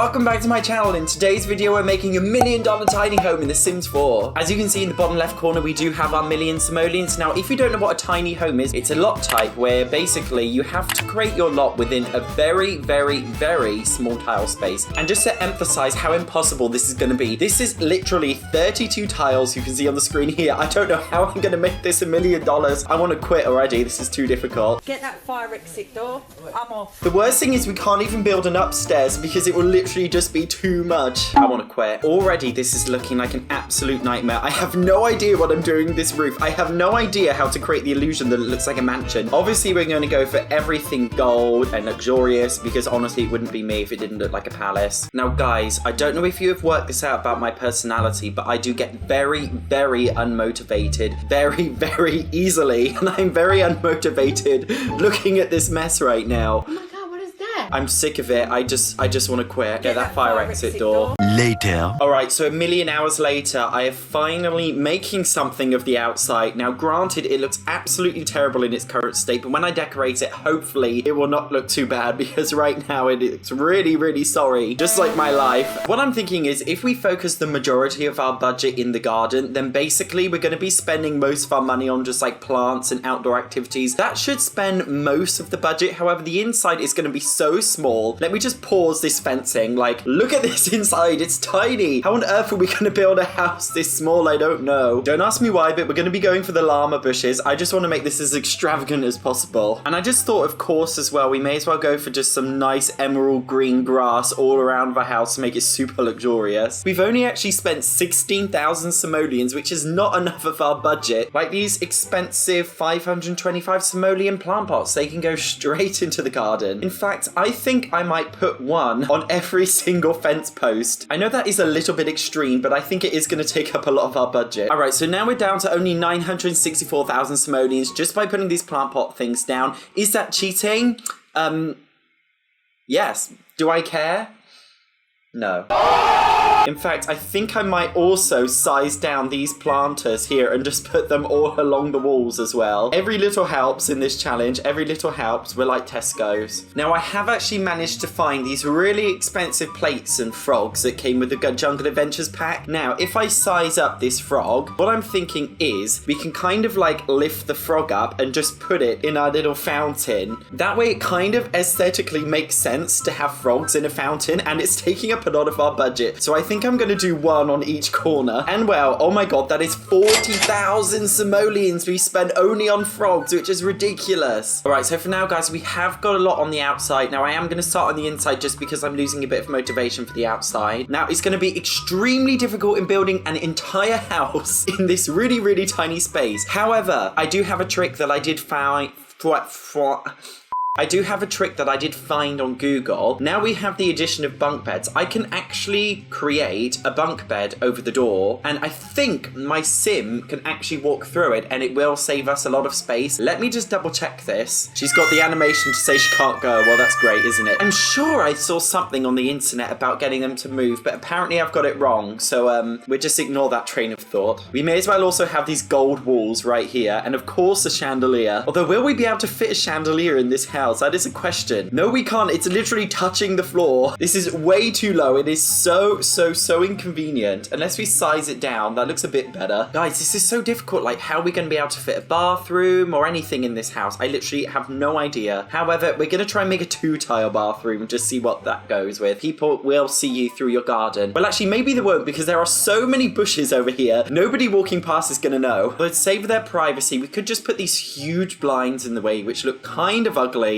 Welcome back to my channel. In today's video we're making $1 million tiny home in The Sims 4. As you can see in the bottom left corner we do have our million simoleons. Now if you don't know what a tiny home is, it's a lot type where basically you have to create your lot within a very small tile space. And just to emphasize how impossible this is going to be, this is literally 32 tiles you can see on the screen here. I don't know how I'm going to make this $1 million. I want to quit already, this is too difficult. Get that fire exit door, I'm off. The worst thing is we can't even build an upstairs because it will literally just be too much. I want to quit. Already this is looking like an absolute nightmare. I have no idea what I'm doing with this roof. I have no idea how to create the illusion that it looks like a mansion. Obviously we're going to go for everything gold and luxurious because honestly it wouldn't be me if it didn't look like a palace. Now guys, I don't know if you have worked this out about my personality, but I do get very unmotivated very easily, and I'm very unmotivated looking at this mess right now. Oh my god, what is that? I'm sick of it. I just want to quit. Get that fire exit door. Later. Alright, so 1 million hours later, I am finally making something of the outside. Now, granted, it looks absolutely terrible in its current state, but when I decorate it, hopefully it will not look too bad, because right now it's really sorry, just like my life. What I'm thinking is, if we focus the majority of our budget in the garden, then basically we're going to be spending most of our money on just like plants and outdoor activities. That should spend most of the budget. However, the inside is going to be so small. Let me just pause this fencing. Like, look at this inside. It's tiny. How on earth are we going to build a house this small? I don't know. Don't ask me why, but we're going to be going for the llama bushes. I just want to make this as extravagant as possible. And I just thought, of course, as well, we may as well go for just some nice emerald green grass all around the house to make it super luxurious. We've only actually spent 16,000 simoleons, which is not enough of our budget. Like these expensive 525 simoleon plant pots, they can go straight into the garden. In fact, I think I might put one on every single fence post. I know that is a little bit extreme, but I think it is going to take up a lot of our budget. Alright, so now we're down to only 964,000 simoleons just by putting these plant pot things down. Is that cheating? Yes. Do I care? No. In fact, I think I might also size down these planters here and just put them all along the walls as well. Every little helps in this challenge. Every little helps. We're like Tesco's. Now, I have actually managed to find these really expensive plates and frogs that came with the Jungle Adventures pack. Now, if I size up this frog, what I'm thinking is we can kind of like lift the frog up and just put it in our little fountain. That way it kind of aesthetically makes sense to have frogs in a fountain, and it's taking up a lot of our budget. So I think I'm going to do one on each corner. And well, oh my god, that is 40,000 simoleons we spent only on frogs, which is ridiculous. Alright, so for now, guys, we have got a lot on the outside. Now, I am going to start on the inside just because I'm losing a bit of motivation for the outside. Now, it's going to be extremely difficult in building an entire house in this really tiny space. However, I do have a trick that I did find... I do have a trick that I did find on Google. Now we have the addition of bunk beds. I can actually create a bunk bed over the door, and I think my sim can actually walk through it, and it will save us a lot of space. Let me just double check this. She's got the animation to say she can't go. Well, that's great, isn't it? I'm sure I saw something on the internet about getting them to move, but apparently I've got it wrong. So we'll just ignore that train of thought. We may as well also have these gold walls right here, and of course a chandelier. Although, will we be able to fit a chandelier in this house? That is a question. No, we can't. It's literally touching the floor. This is way too low. It is so inconvenient. Unless we size it down, that looks a bit better. Guys, this is so difficult. Like, how are we going to be able to fit a bathroom or anything in this house? I literally have no idea. However, we're going to try and make a 2-tile bathroom and just see what that goes with. People will see you through your garden. Well, actually, maybe they won't, because there are so many bushes over here. Nobody walking past is going to know. But to save their privacy, we could just put these huge blinds in the way, which look kind of ugly.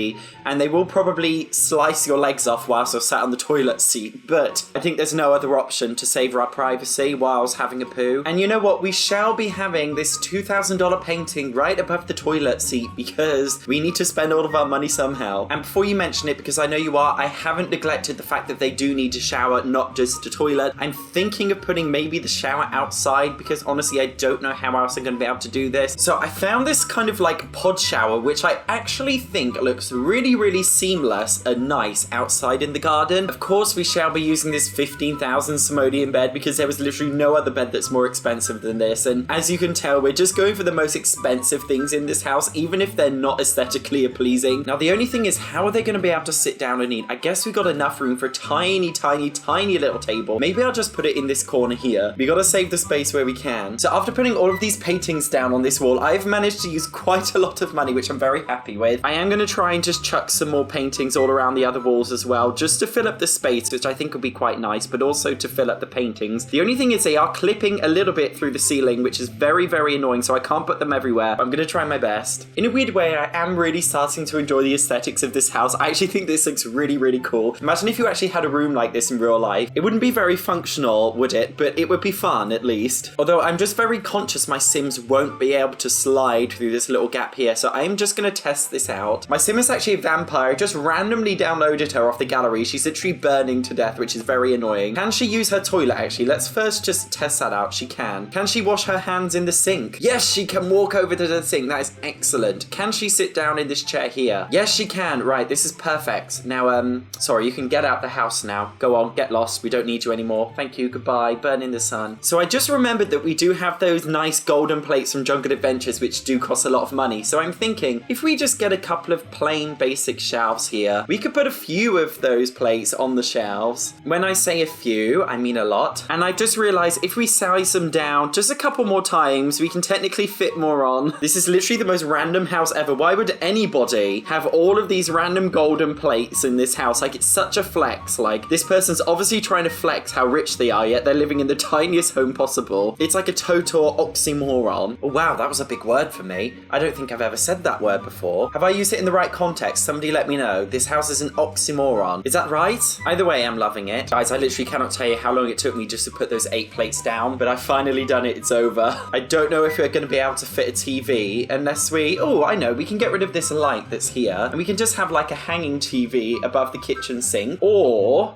And they will probably slice your legs off whilst you're sat on the toilet seat, but I think there's no other option to save our privacy whilst having a poo. And you know what? We shall be having this $2,000 painting right above the toilet seat because we need to spend all of our money somehow. And before you mention it, because I know you are, I haven't neglected the fact that they do need a shower, not just a toilet. I'm thinking of putting maybe the shower outside because honestly, I don't know how else I'm going to be able to do this. So I found this kind of like pod shower, which I actually think looks looks really, really seamless and nice outside in the garden. Of course, we shall be using this 15,000 simoleon bed because there was literally no other bed that's more expensive than this. And as you can tell, we're just going for the most expensive things in this house, even if they're not aesthetically pleasing. Now, the only thing is, how are they going to be able to sit down and eat? I guess we got enough room for a tiny, tiny, tiny little table. Maybe I'll just put it in this corner here. We got to save the space where we can. So after putting all of these paintings down on this wall, I've managed to use quite a lot of money, which I'm very happy with. I am going to try and just chuck some more paintings all around the other walls as well, just to fill up the space, which I think will be quite nice, but also to fill up the paintings. The only thing is they are clipping a little bit through the ceiling, which is very, very annoying, so I can't put them everywhere. I'm going to try my best. In a weird way, I am really starting to enjoy the aesthetics of this house. I actually think this looks really, really cool. Imagine if you actually had a room like this in real life. It wouldn't be very functional, would it? But it would be fun, at least. Although I'm just very conscious my Sims won't be able to slide through this little gap here, so I'm just going to test this out. My Sim is actually a vampire. I just randomly downloaded her off the gallery. She's literally burning to death, which is very annoying. Can she use her toilet, actually? Let's first just test that out. She can. Can she wash her hands in the sink? Yes, she can walk over to the sink. That is excellent. Can she sit down in this chair here? Yes, she can. Right, this is perfect. Now, sorry, you can get out the house now. Go on, get lost. We don't need you anymore. Thank you, goodbye. Burn in the sun. So I just remembered that we do have those nice golden plates from Jungle Adventures, which do cost a lot of money. So I'm thinking, if we just get a couple of plain basic shelves here, we could put a few of those plates on the shelves. When I say a few, I mean a lot. And I just realized if we size them down just a couple more times, we can technically fit more on. This is literally the most random house ever. Why would anybody have all of these random golden plates in this house? Like, it's such a flex. Like, this person's obviously trying to flex how rich they are, yet they're living in the tiniest home possible. It's like a total oxymoron. Oh, wow, that was a big word for me. I don't think I've ever said that word before. Have I used it in the right context? Somebody let me know. This house is an oxymoron. Is that right? Either way, I'm loving it. Guys, I literally cannot tell you how long it took me just to put those 8 plates down, but I've finally done it. It's over. I don't know if we're going to be able to fit a TV unless we... Oh, I know. We can get rid of this light that's here, and we can just have like a hanging TV above the kitchen sink, or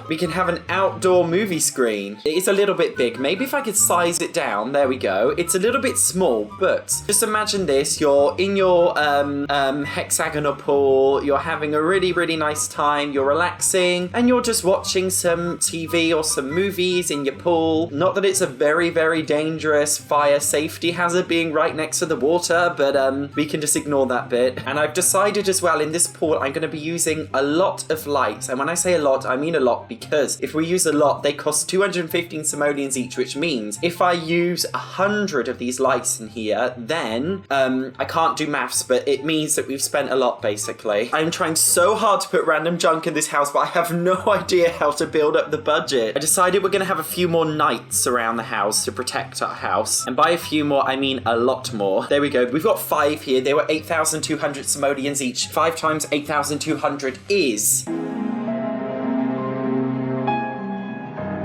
we can have an outdoor movie screen. It is a little bit big. Maybe if I could size it down. There we go. It's a little bit small, but just imagine this. You're in your hexagonal pool. You're having a really, really nice time. You're relaxing, and you're just watching some TV or some movies in your pool. Not that it's a very, very dangerous fire safety hazard being right next to the water, but we can just ignore that bit. And I've decided as well, in this pool, I'm going to be using a lot of lights. And when I say a lot, I mean a lot, because if we use a lot, they cost 215 simoleons each, which means if I use 100 of these lights in here, then I can't do maths, but it means that we've spent a lot, basically. I'm trying so hard to put random junk in this house, but I have no idea how to build up the budget. I decided we're going to have a few more knights around the house to protect our house, and by a few more, I mean a lot more. There we go. We've got 5 here. They were 8,200 simoleons each. 5 times 8,200 is...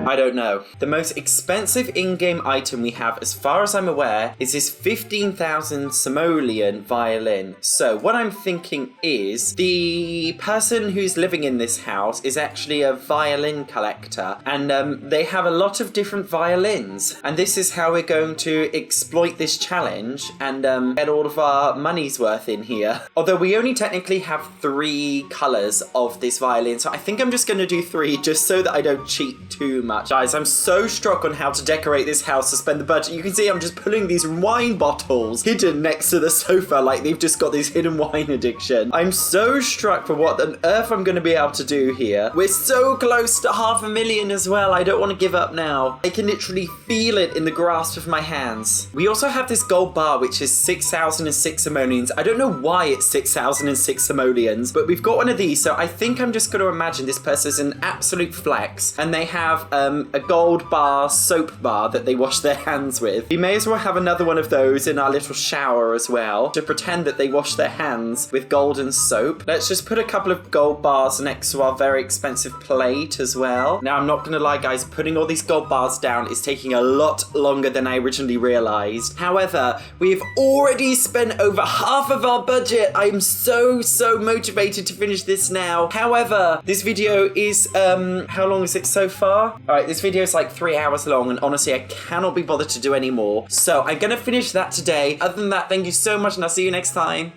I don't know. The most expensive in-game item we have, as far as I'm aware, is this 15,000 simoleon violin. So what I'm thinking is the person who's living in this house is actually a violin collector, and they have a lot of different violins. And this is how we're going to exploit this challenge and get all of our money's worth in here. Although we only technically have 3 colors of this violin, so I think I'm just going to do 3 just so that I don't cheat too much. Guys, I'm so struck on how to decorate this house to spend the budget. You can see I'm just putting these wine bottles hidden next to the sofa like they've just got this hidden wine addiction. I'm so struck for what on earth I'm going to be able to do here. We're so close to 500,000 as well. I don't want to give up now. I can literally feel it in the grasp of my hands. We also have this gold bar, which is 6,006 simoleons. I don't know why it's 6,006 simoleons, but we've got one of these, so I think I'm just going to imagine this person's an absolute flex, and they have a gold bar, soap bar that they wash their hands with. We may as well have another one of those in our little shower as well, to pretend that they wash their hands with golden soap. Let's just put a couple of gold bars next to our very expensive plate as well. Now, I'm not gonna lie, guys, putting all these gold bars down is taking a lot longer than I originally realized. However, we've already spent over half of our budget. I'm so motivated to finish this now. However, this video is, how long is it so far? Alright, this video is like 3 hours long, and honestly, I cannot be bothered to do any more. So I'm gonna finish that today. Other than that, thank you so much, and I'll see you next time.